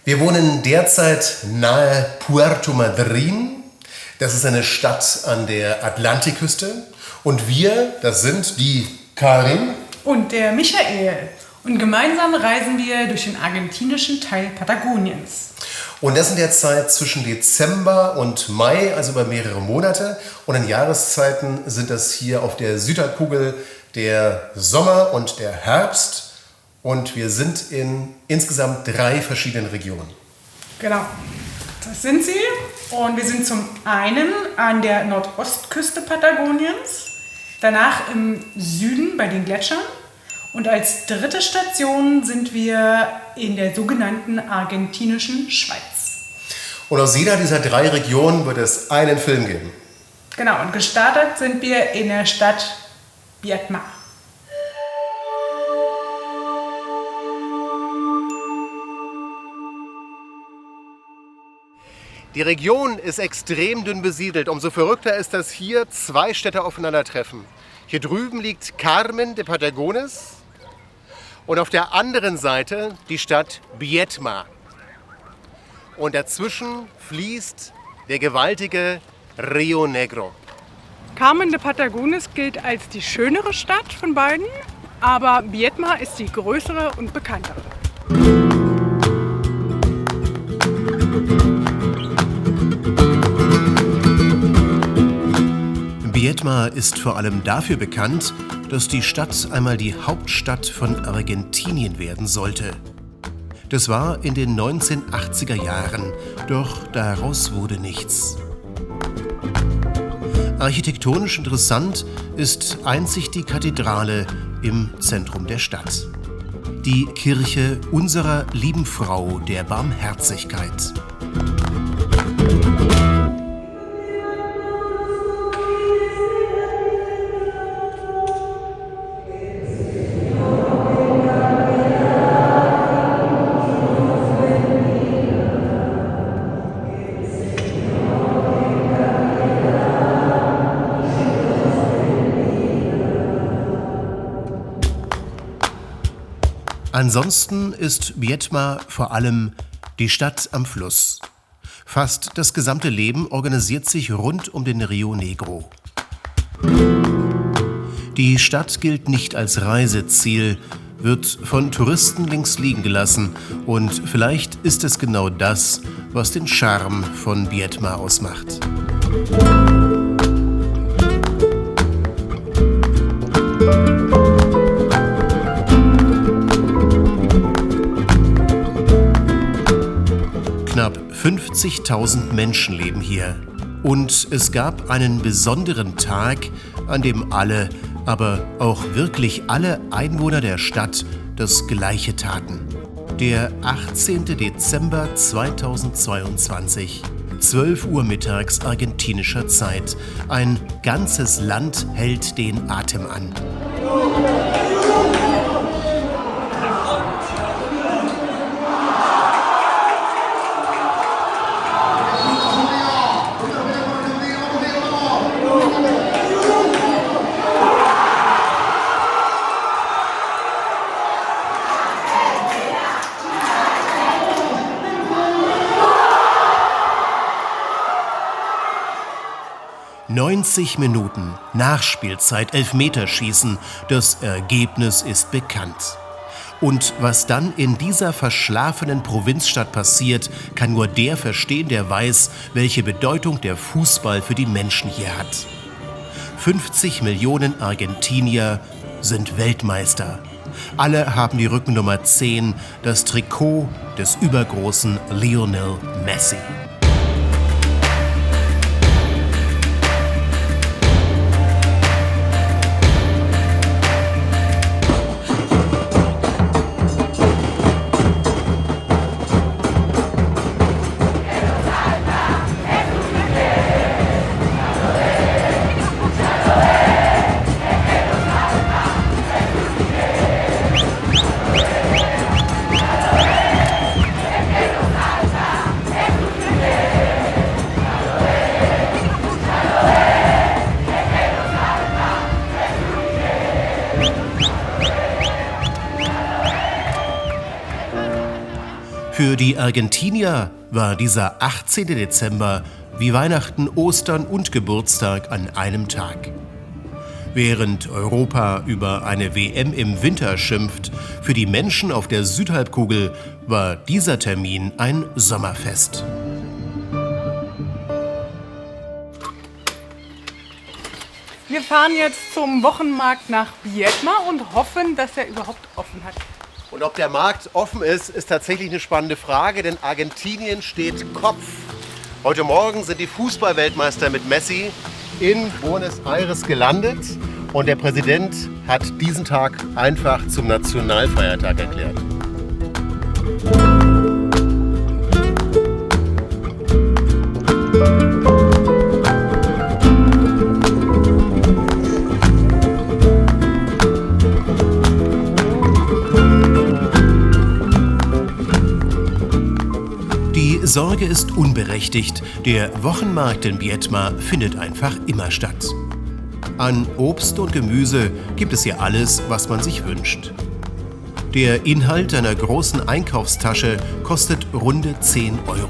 Wir wohnen derzeit nahe Puerto Madryn. Das ist eine Stadt an der Atlantikküste. Und wir, das sind die Karin und der Michael. Und gemeinsam reisen wir durch den argentinischen Teil Patagoniens. Und das in der Zeit zwischen Dezember und Mai, also über mehrere Monate. Und in Jahreszeiten sind das hier auf der Südhalbkugel der Sommer und der Herbst. Und wir sind in insgesamt 3 verschiedenen Regionen. Genau, das sind sie. Und wir sind zum einen an der Nordostküste Patagoniens, danach im Süden bei den Gletschern. Und als dritte Station sind wir in der sogenannten argentinischen Schweiz. Und aus jeder dieser 3 Regionen wird es einen Film geben. Genau, und gestartet sind wir in der Stadt Viedma. Die Region ist extrem dünn besiedelt. Umso verrückter ist, dass hier 2 Städte aufeinandertreffen. Hier drüben liegt Carmen de Patagones und auf der anderen Seite die Stadt Viedma. Und dazwischen fließt der gewaltige Rio Negro. Carmen de Patagones gilt als die schönere Stadt von beiden, aber Viedma ist die größere und bekanntere. Viedma ist vor allem dafür bekannt, dass die Stadt einmal die Hauptstadt von Argentinien werden sollte. Das war in den 1980er Jahren, doch daraus wurde nichts. Architektonisch interessant ist einzig die Kathedrale im Zentrum der Stadt. Die Kirche Unserer Lieben Frau der Barmherzigkeit. Ansonsten ist Viedma vor allem die Stadt am Fluss. Fast das gesamte Leben organisiert sich rund um den Rio Negro. Die Stadt gilt nicht als Reiseziel, wird von Touristen links liegen gelassen und vielleicht ist es genau das, was den Charme von Viedma ausmacht. Knapp 50.000 Menschen leben hier. Und es gab einen besonderen Tag, an dem alle, aber auch wirklich alle Einwohner der Stadt das Gleiche taten. Der 18. Dezember 2022, 12 Uhr mittags argentinischer Zeit. Ein ganzes Land hält den Atem an. ...90 Minuten, Nachspielzeit, Elfmeterschießen, das Ergebnis ist bekannt. Und was dann in dieser verschlafenen Provinzstadt passiert, kann nur der verstehen, der weiß, welche Bedeutung der Fußball für die Menschen hier hat. 50 Millionen Argentinier sind Weltmeister. Alle haben die Rückennummer 10, das Trikot des übergroßen Lionel Messi. Für die Argentinier war dieser 18. Dezember wie Weihnachten, Ostern und Geburtstag an einem Tag. Während Europa über eine WM im Winter schimpft, für die Menschen auf der Südhalbkugel war dieser Termin ein Sommerfest. Wir fahren jetzt zum Wochenmarkt nach Viedma und hoffen, dass er überhaupt offen hat. Und ob der Markt offen ist, ist tatsächlich eine spannende Frage, denn Argentinien steht Kopf. Heute Morgen sind die Fußballweltmeister mit Messi in Buenos Aires gelandet und der Präsident hat diesen Tag einfach zum Nationalfeiertag erklärt. Die Sorge ist unberechtigt. Der Wochenmarkt in Viedma findet einfach immer statt. An Obst und Gemüse gibt es hier alles, was man sich wünscht. Der Inhalt einer großen Einkaufstasche kostet runde 10 €.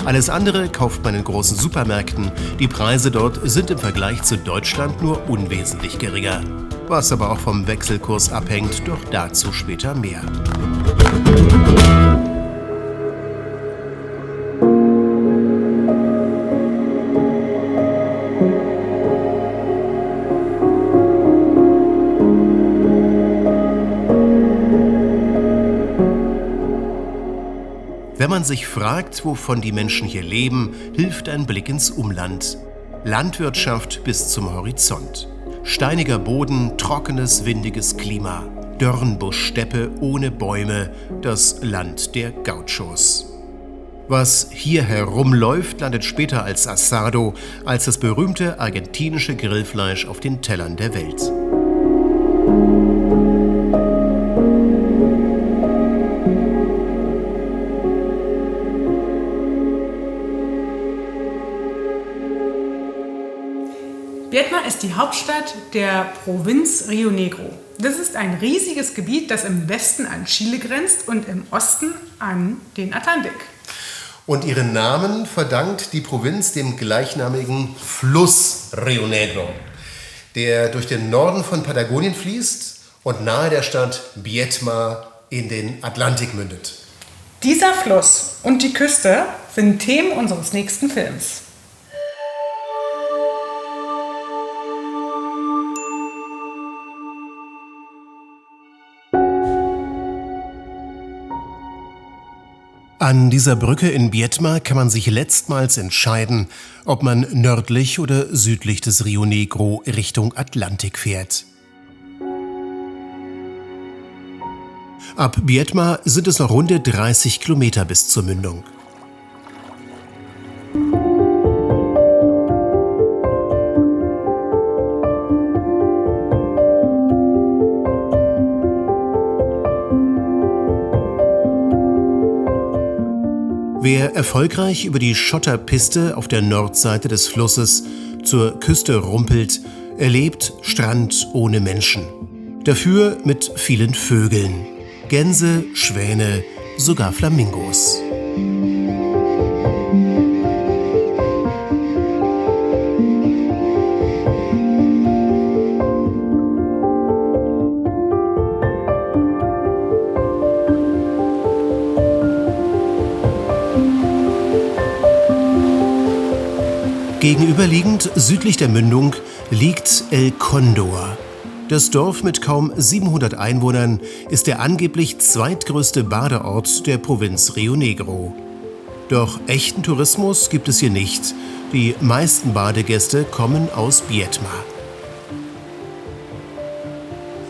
Alles andere kauft man in großen Supermärkten. Die Preise dort sind im Vergleich zu Deutschland nur unwesentlich geringer. Was aber auch vom Wechselkurs abhängt, doch dazu später mehr. Wenn man sich fragt, wovon die Menschen hier leben, hilft ein Blick ins Umland. Landwirtschaft bis zum Horizont. Steiniger Boden, trockenes, windiges Klima. Dörnbuschsteppe ohne Bäume, das Land der Gauchos. Was hier herumläuft, landet später als Asado, als das berühmte argentinische Grillfleisch auf den Tellern der Welt. Viedma ist die Hauptstadt der Provinz Rio Negro. Das ist ein riesiges Gebiet, das im Westen an Chile grenzt und im Osten an den Atlantik. Und ihren Namen verdankt die Provinz dem gleichnamigen Fluss Rio Negro, der durch den Norden von Patagonien fließt und nahe der Stadt Viedma in den Atlantik mündet. Dieser Fluss und die Küste sind Themen unseres nächsten Films. An dieser Brücke in Viedma kann man sich letztmals entscheiden, ob man nördlich oder südlich des Rio Negro Richtung Atlantik fährt. Ab Viedma sind es noch runde 30 Kilometer bis zur Mündung. Wer erfolgreich über die Schotterpiste auf der Nordseite des Flusses zur Küste rumpelt, erlebt Strand ohne Menschen. Dafür mit vielen Vögeln. Gänse, Schwäne, sogar Flamingos. Gegenüberliegend südlich der Mündung liegt El Condor. Das Dorf mit kaum 700 Einwohnern ist der angeblich zweitgrößte Badeort der Provinz Rio Negro. Doch echten Tourismus gibt es hier nicht. Die meisten Badegäste kommen aus Viedma.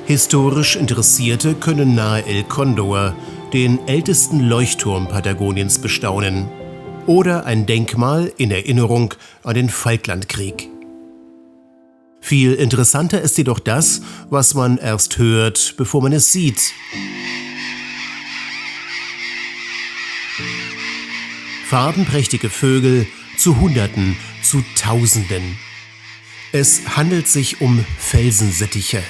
Historisch Interessierte können nahe El Condor den ältesten Leuchtturm Patagoniens bestaunen. Oder ein Denkmal in Erinnerung an den Falklandkrieg. Viel interessanter ist jedoch das, was man erst hört, bevor man es sieht. Farbenprächtige Vögel zu Hunderten, zu Tausenden. Es handelt sich um Felsensittiche.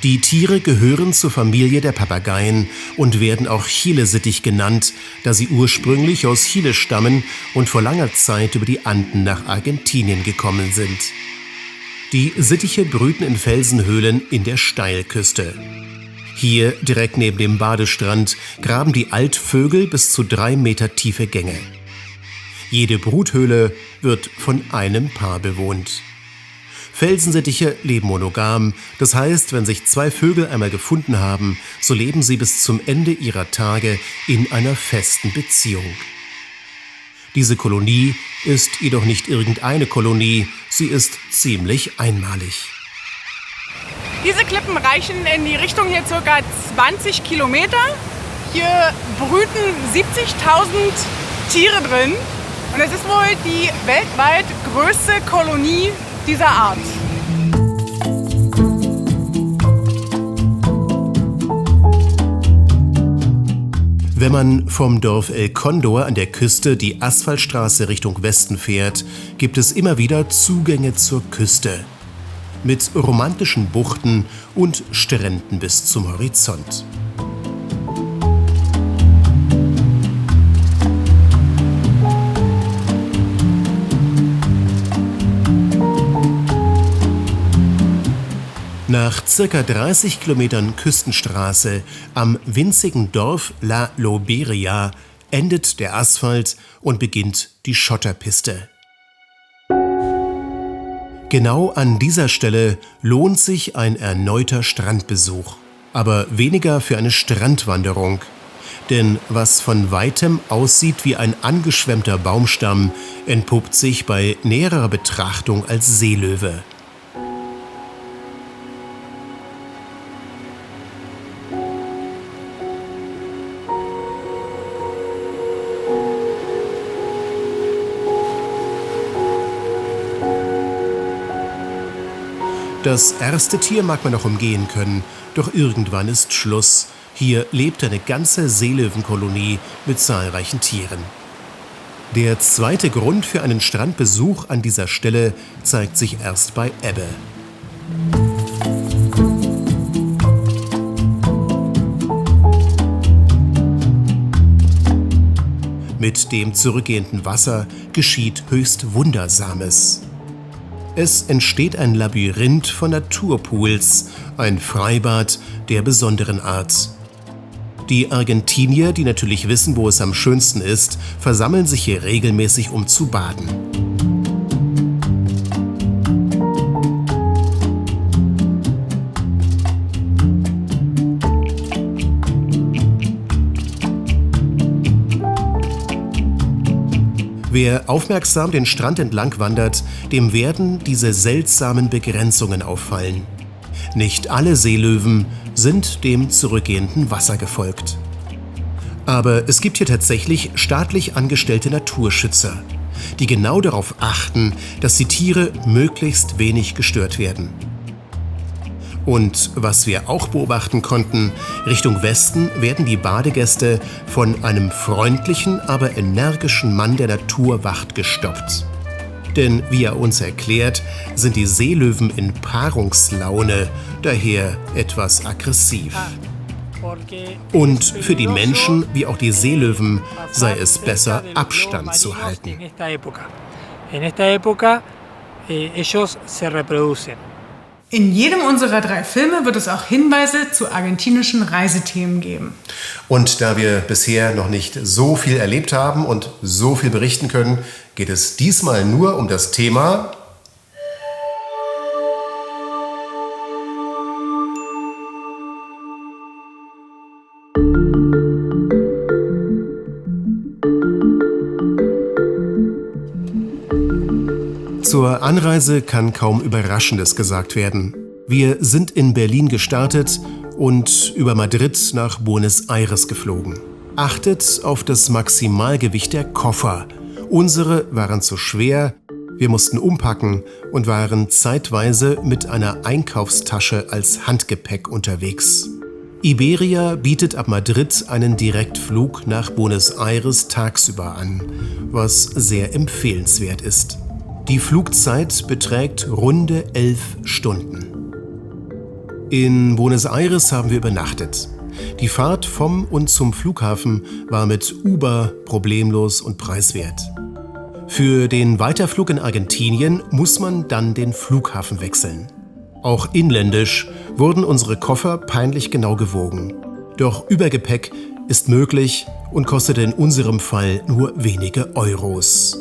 Die Tiere gehören zur Familie der Papageien und werden auch Chilesittich genannt, da sie ursprünglich aus Chile stammen und vor langer Zeit über die Anden nach Argentinien gekommen sind. Die Sittiche brüten in Felsenhöhlen in der Steilküste. Hier, direkt neben dem Badestrand, graben die Altvögel bis zu 3 Meter tiefe Gänge. Jede Bruthöhle wird von einem Paar bewohnt. Felsensittiche leben monogam, das heißt, wenn sich 2 Vögel einmal gefunden haben, so leben sie bis zum Ende ihrer Tage in einer festen Beziehung. Diese Kolonie ist jedoch nicht irgendeine Kolonie, sie ist ziemlich einmalig. Diese Klippen reichen in die Richtung hier ca. 20 Kilometer. Hier brüten 70.000 Tiere drin und es ist wohl die weltweit größte Kolonie dieser Art. Wenn man vom Dorf El Condor an der Küste die Asphaltstraße Richtung Westen fährt, gibt es immer wieder Zugänge zur Küste. Mit romantischen Buchten und Stränden bis zum Horizont. Nach ca. 30 Kilometern Küstenstraße am winzigen Dorf La Loberia endet der Asphalt und beginnt die Schotterpiste. Genau an dieser Stelle lohnt sich ein erneuter Strandbesuch, aber weniger für eine Strandwanderung. Denn was von weitem aussieht wie ein angeschwemmter Baumstamm, entpuppt sich bei näherer Betrachtung als Seelöwe. Das erste Tier mag man noch umgehen können, doch irgendwann ist Schluss. Hier lebt eine ganze Seelöwenkolonie mit zahlreichen Tieren. Der zweite Grund für einen Strandbesuch an dieser Stelle zeigt sich erst bei Ebbe. Mit dem zurückgehenden Wasser geschieht höchst Wundersames. Es entsteht ein Labyrinth von Naturpools, ein Freibad der besonderen Art. Die Argentinier, die natürlich wissen, wo es am schönsten ist, versammeln sich hier regelmäßig, um zu baden. Wer aufmerksam den Strand entlang wandert, dem werden diese seltsamen Begrenzungen auffallen. Nicht alle Seelöwen sind dem zurückgehenden Wasser gefolgt. Aber es gibt hier tatsächlich staatlich angestellte Naturschützer, die genau darauf achten, dass die Tiere möglichst wenig gestört werden. Und was wir auch beobachten konnten, Richtung Westen werden die Badegäste von einem freundlichen, aber energischen Mann der Naturwacht gestoppt. Denn, wie er uns erklärt, sind die Seelöwen in Paarungslaune, daher etwas aggressiv. Und für die Menschen, wie auch die Seelöwen, sei es besser, Abstand zu halten. In jedem unserer 3 Filme wird es auch Hinweise zu argentinischen Reisethemen geben. Und da wir bisher noch nicht so viel erlebt haben und so viel berichten können, geht es diesmal nur um das Thema Zur Anreise kann kaum Überraschendes gesagt werden. Wir sind in Berlin gestartet und über Madrid nach Buenos Aires geflogen. Achtet auf das Maximalgewicht der Koffer. Unsere waren zu schwer, wir mussten umpacken und waren zeitweise mit einer Einkaufstasche als Handgepäck unterwegs. Iberia bietet ab Madrid einen Direktflug nach Buenos Aires tagsüber an, was sehr empfehlenswert ist. Die Flugzeit beträgt runde 11 Stunden. In Buenos Aires haben wir übernachtet. Die Fahrt vom und zum Flughafen war mit Uber problemlos und preiswert. Für den Weiterflug in Argentinien muss man dann den Flughafen wechseln. Auch inländisch wurden unsere Koffer peinlich genau gewogen. Doch Übergepäck ist möglich und kostete in unserem Fall nur wenige Euros.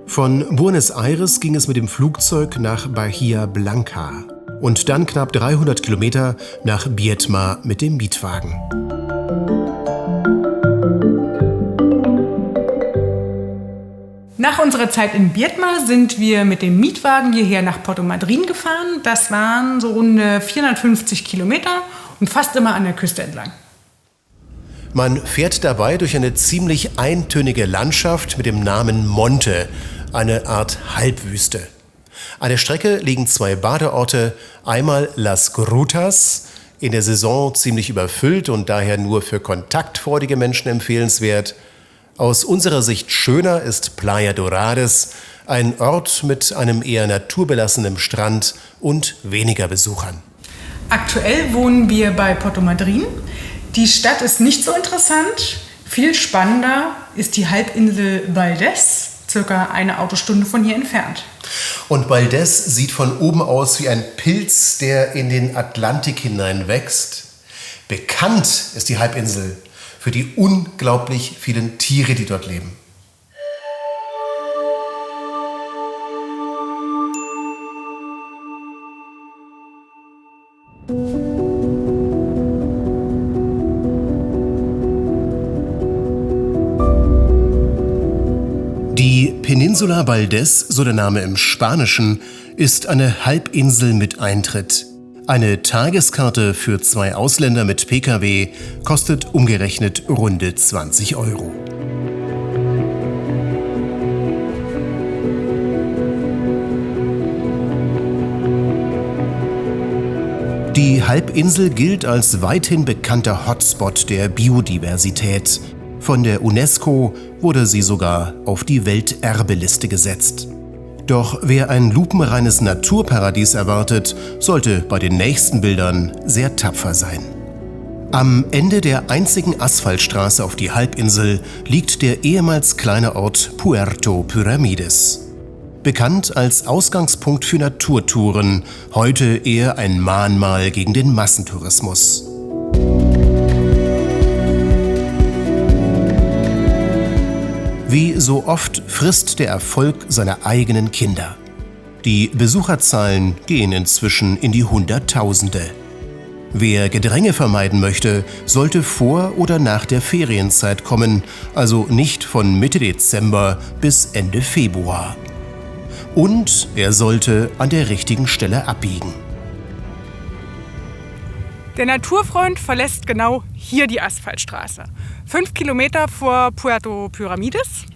Von Buenos Aires ging es mit dem Flugzeug nach Bahía Blanca und dann knapp 300 Kilometer nach Viedma mit dem Mietwagen. Nach unserer Zeit in Viedma sind wir mit dem Mietwagen hierher nach Porto Madryn gefahren. Das waren so rund 450 Kilometer und fast immer an der Küste entlang. Man fährt dabei durch eine ziemlich eintönige Landschaft mit dem Namen Monte, eine Art Halbwüste. An der Strecke liegen 2 Badeorte, einmal Las Grutas, in der Saison ziemlich überfüllt und daher nur für kontaktfreudige Menschen empfehlenswert. Aus unserer Sicht schöner ist Playa Dorades, ein Ort mit einem eher naturbelassenen Strand und weniger Besuchern. Aktuell wohnen wir bei Porto Madryn. Die Stadt ist nicht so interessant. Viel spannender ist die Halbinsel Valdés, circa eine Autostunde von hier entfernt. Und Valdés sieht von oben aus wie ein Pilz, der in den Atlantik hinein wächst. Bekannt ist die Halbinsel für die unglaublich vielen Tiere, die dort leben. Die Peninsula Valdés, so der Name im Spanischen, ist eine Halbinsel mit Eintritt. Eine Tageskarte für 2 Ausländer mit Pkw kostet umgerechnet runde 20 Euro. Die Halbinsel gilt als weithin bekannter Hotspot der Biodiversität. Von der UNESCO wurde sie sogar auf die Welterbeliste gesetzt. Doch wer ein lupenreines Naturparadies erwartet, sollte bei den nächsten Bildern sehr tapfer sein. Am Ende der einzigen Asphaltstraße auf die Halbinsel liegt der ehemals kleine Ort Puerto Pyramides. Bekannt als Ausgangspunkt für Naturtouren, heute eher ein Mahnmal gegen den Massentourismus. Wie so oft frisst der Erfolg seine eigenen Kinder. Die Besucherzahlen gehen inzwischen in die Hunderttausende. Wer Gedränge vermeiden möchte, sollte vor oder nach der Ferienzeit kommen, also nicht von Mitte Dezember bis Ende Februar. Und er sollte an der richtigen Stelle abbiegen. Der Naturfreund verlässt genau hier die Asphaltstraße. 5 Kilometer vor Puerto Pyramides.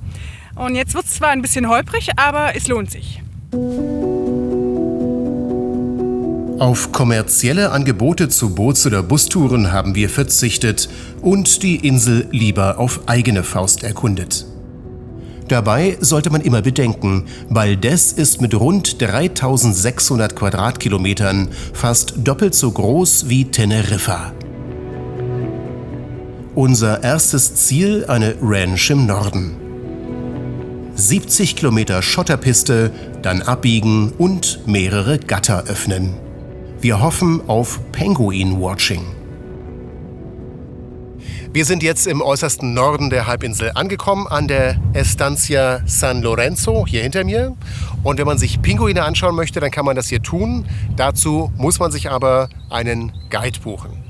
Und jetzt wird es zwar ein bisschen holprig, aber es lohnt sich. Auf kommerzielle Angebote zu Boots- oder Bustouren haben wir verzichtet und die Insel lieber auf eigene Faust erkundet. Dabei sollte man immer bedenken, Valdés ist mit rund 3600 Quadratkilometern fast doppelt so groß wie Teneriffa. Unser erstes Ziel eine Ranch im Norden. 70 Kilometer Schotterpiste, dann abbiegen und mehrere Gatter öffnen. Wir hoffen auf Penguin-Watching. Wir sind jetzt im äußersten Norden der Halbinsel angekommen, an der Estancia San Lorenzo, hier hinter mir. Und wenn man sich Pinguine anschauen möchte, dann kann man das hier tun. Dazu muss man sich aber einen Guide buchen.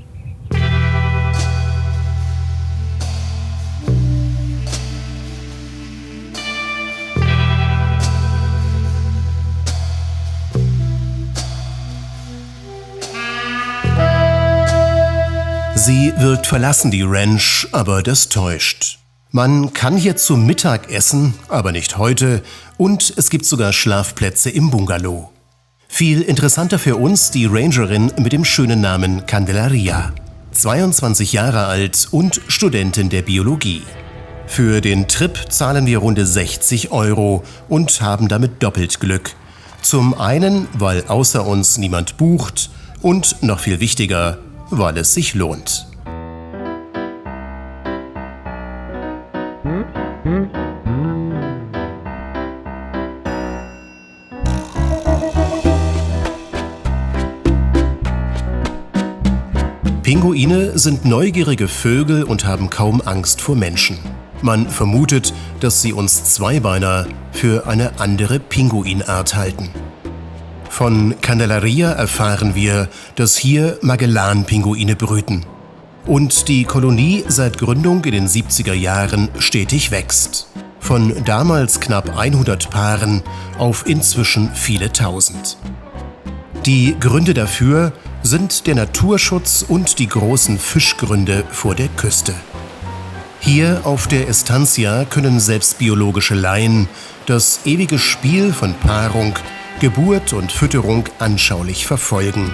Sie wirkt verlassen, die Ranch, aber das täuscht. Man kann hier zum Mittag essen, aber nicht heute, und es gibt sogar Schlafplätze im Bungalow. Viel interessanter für uns die Rangerin mit dem schönen Namen Candelaria, 22 Jahre alt und Studentin der Biologie. Für den Trip zahlen wir runde 60 Euro und haben damit doppelt Glück. Zum einen, weil außer uns niemand bucht, Und noch viel wichtiger, weil es sich lohnt. Pinguine sind neugierige Vögel und haben kaum Angst vor Menschen. Man vermutet, dass sie uns Zweibeiner für eine andere Pinguinart halten. Von Candelaria erfahren wir, dass hier Magellan-Pinguine brüten und die Kolonie seit Gründung in den 70er Jahren stetig wächst. Von damals knapp 100 Paaren auf inzwischen viele Tausend. Die Gründe dafür sind der Naturschutz und die großen Fischgründe vor der Küste. Hier auf der Estancia können selbst biologische Laien das ewige Spiel von Paarung, Geburt und Fütterung anschaulich verfolgen.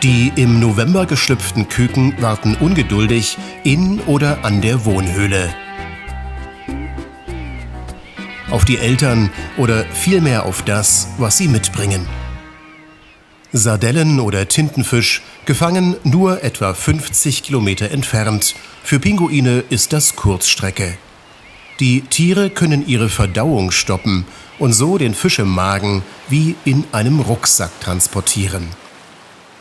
Die im November geschlüpften Küken warten ungeduldig in oder an der Wohnhöhle. Auf die Eltern oder vielmehr auf das, was sie mitbringen. Sardellen oder Tintenfisch, gefangen nur etwa 50 Kilometer entfernt. Für Pinguine ist das Kurzstrecke. Die Tiere können ihre Verdauung stoppen und so den Fisch im Magen wie in einem Rucksack transportieren.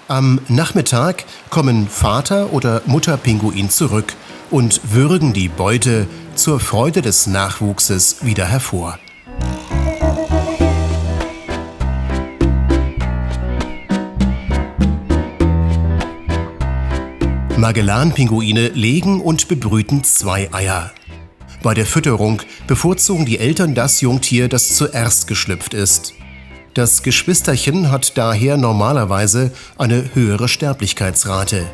Am Nachmittag kommen Vater oder Mutter Pinguin zurück und würgen die Beute zur Freude des Nachwuchses wieder hervor. Magellan-Pinguine legen und bebrüten 2 Eier. Bei der Fütterung bevorzugen die Eltern das Jungtier, das zuerst geschlüpft ist. Das Geschwisterchen hat daher normalerweise eine höhere Sterblichkeitsrate.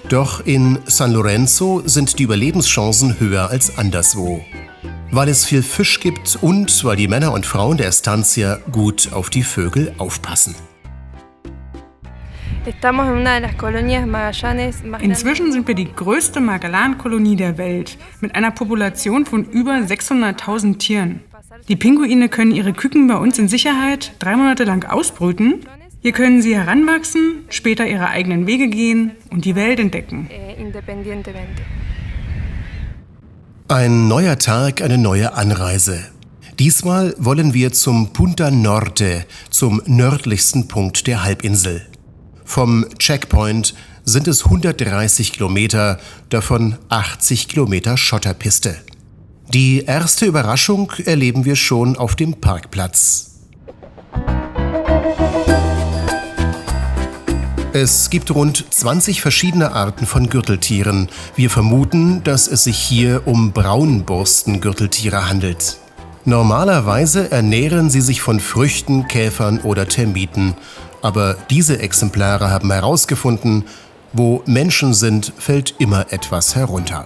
Doch in San Lorenzo sind die Überlebenschancen höher als anderswo. Weil es viel Fisch gibt und weil die Männer und Frauen der Estancia gut auf die Vögel aufpassen. Inzwischen sind wir die größte Magellan-Kolonie der Welt mit einer Population von über 600.000 Tieren. Die Pinguine können ihre Küken bei uns in Sicherheit 3 Monate lang ausbrüten. Hier können sie heranwachsen, später ihre eigenen Wege gehen und die Welt entdecken. Ein neuer Tag, eine neue Anreise. Diesmal wollen wir zum Punta Norte, zum nördlichsten Punkt der Halbinsel. Vom Checkpoint sind es 130 Kilometer, davon 80 Kilometer Schotterpiste. Die erste Überraschung erleben wir schon auf dem Parkplatz. Es gibt rund 20 verschiedene Arten von Gürteltieren. Wir vermuten, dass es sich hier um Braunborstengürteltiere handelt. Normalerweise ernähren sie sich von Früchten, Käfern oder Termiten. Aber diese Exemplare haben herausgefunden, wo Menschen sind, fällt immer etwas herunter.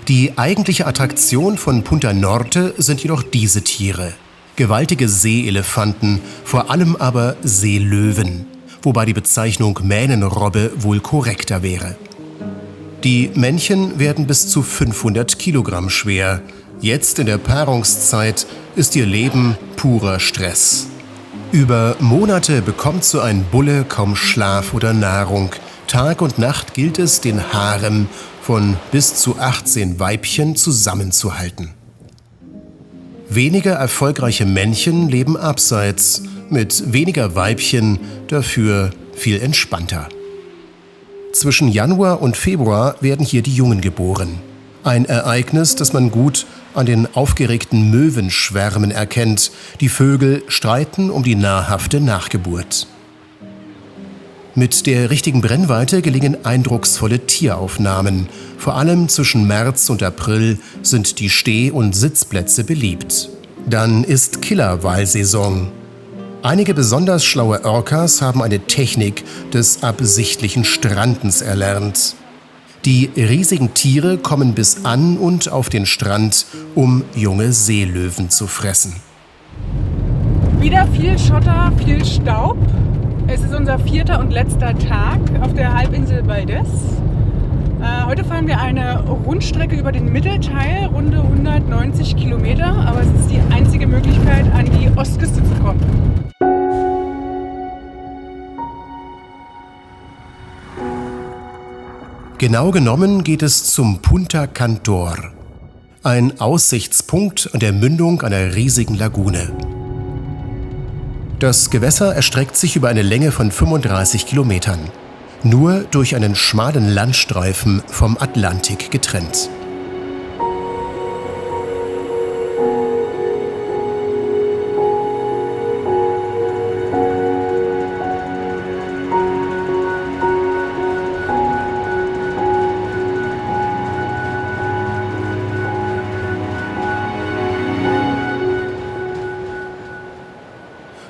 Die eigentliche Attraktion von Punta Norte sind jedoch diese Tiere. Gewaltige Seeelefanten, vor allem aber Seelöwen. Wobei die Bezeichnung Mähnenrobbe wohl korrekter wäre. Die Männchen werden bis zu 500 Kilogramm schwer. Jetzt in der Paarungszeit ist ihr Leben purer Stress. Über Monate bekommt so ein Bulle kaum Schlaf oder Nahrung. Tag und Nacht gilt es, den Harem von bis zu 18 Weibchen zusammenzuhalten. Weniger erfolgreiche Männchen leben abseits, mit weniger Weibchen, dafür viel entspannter. Zwischen Januar und Februar werden hier die Jungen geboren. Ein Ereignis, das man gut an den aufgeregten Möwenschwärmen erkennt. Die Vögel streiten um die nahrhafte Nachgeburt. Mit der richtigen Brennweite gelingen eindrucksvolle Tieraufnahmen. Vor allem zwischen März und April sind die Steh- und Sitzplätze beliebt. Dann ist Killerwalsaison. Einige besonders schlaue Orcas haben eine Technik des absichtlichen Strandens erlernt. Die riesigen Tiere kommen bis an und auf den Strand, um junge Seelöwen zu fressen. Wieder viel Schotter, viel Staub. Es ist unser 4. und letzter Tag auf der Halbinsel Valdés. Heute fahren wir eine Rundstrecke über den Mittelteil, runde 190 Kilometer, aber es ist die einzige Möglichkeit, an die Ostküste zu kommen. Genau genommen geht es zum Punta Cantor, ein Aussichtspunkt an der Mündung einer riesigen Lagune. Das Gewässer erstreckt sich über eine Länge von 35 Kilometern, nur durch einen schmalen Landstreifen vom Atlantik getrennt.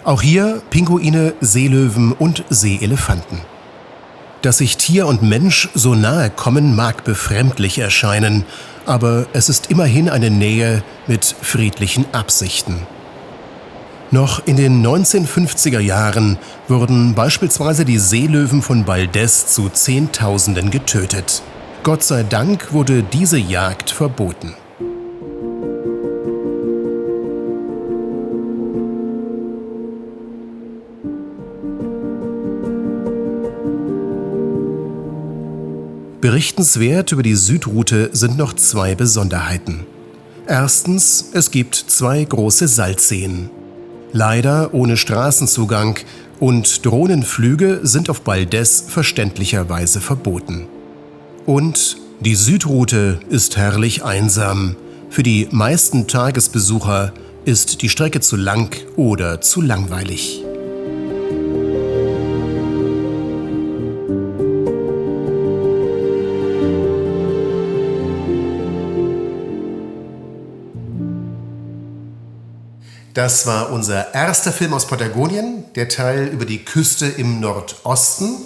Auch hier Pinguine, Seelöwen und Seeelefanten. Dass sich Tier und Mensch so nahe kommen, mag befremdlich erscheinen, aber es ist immerhin eine Nähe mit friedlichen Absichten. Noch in den 1950er Jahren wurden beispielsweise die Seelöwen von Valdez zu Zehntausenden getötet. Gott sei Dank wurde diese Jagd verboten. Berichtenswert über die Südroute sind noch zwei Besonderheiten. Erstens, es gibt zwei große Salzseen. Leider ohne Straßenzugang und Drohnenflüge sind auf Valdez verständlicherweise verboten. Und die Südroute ist herrlich einsam. Für die meisten Tagesbesucher ist die Strecke zu lang oder zu langweilig. Das war unser erster Film aus Patagonien, der Teil über die Küste im Nordosten.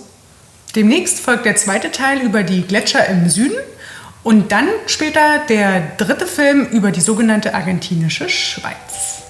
Demnächst folgt der zweite Teil über die Gletscher im Süden und dann später der dritte Film über die sogenannte argentinische Schweiz.